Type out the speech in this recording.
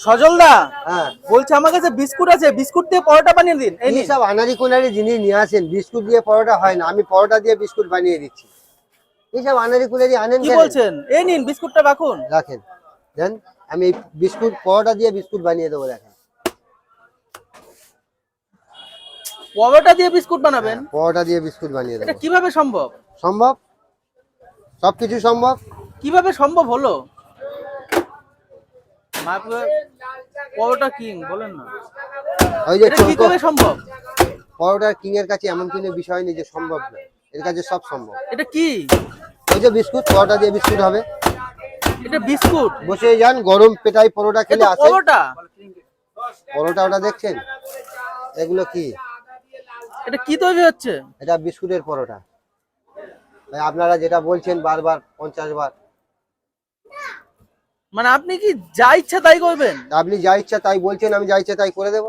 সজলদা, হ্যাঁ, বলছে আমার কাছে বিস্কুট আছে, বিস্কুট দিয়ে পরোটা বানিয়ে দিন। এই এই নিন। সব আনারি কোনারি জিনিস নিয়ে আসেন, বিস্কুট দিয়ে পরোটা হয় না, আমি পরোটা দিয়ে বিস্কুট বানিয়ে দিচ্ছি। এইসব আনারি কুনারি আনেন কি কেন? বলছেন? এই নিন বিস্কুটটা রাখুন। রাখেন, দেন, আমি এই বিস্কুট পরোটা দিয়ে বিস্কুট বানিয়ে দেবো, দেখেন। পরোটা দিয়ে বিস্কুট বানাবেন? হ্যাঁ, পরোটা দিয়ে বিস্কুট বানিয়ে এটা দেবো। কিভাবে সম্ভব? সম্ভব, সবকিছু সম্ভব। কিভাবে সম্ভব হলো? পরোটা কিং বলেন না, ওই যে এটা কি করে সম্ভব? পরোটার কিং এর কাছে এমন কোনো বিষয় নেই যে সম্ভব না, এর কাছে সব সম্ভব। এটা কি? ওই যে বিস্কুট, পরোটা দিয়ে বিস্কুট হবে। এটা বিস্কুট? বসে যান, গরম পেটাই পরোটা খেলে এটা আসে। পরোটা? পরোটা ওটা দেখছেন, এগুলো কি? এটা কি তৈরি হচ্ছে? এটা বিস্কুটের পরোটা। ভাই, আপনারা যেটা বলছেন বারবার 50 বার, মানে আপনি কি যা ইচ্ছা তাই করবেন? আপনি যা ইচ্ছা তাই বলছেন, আমি যা ইচ্ছা তাই করে দেবো।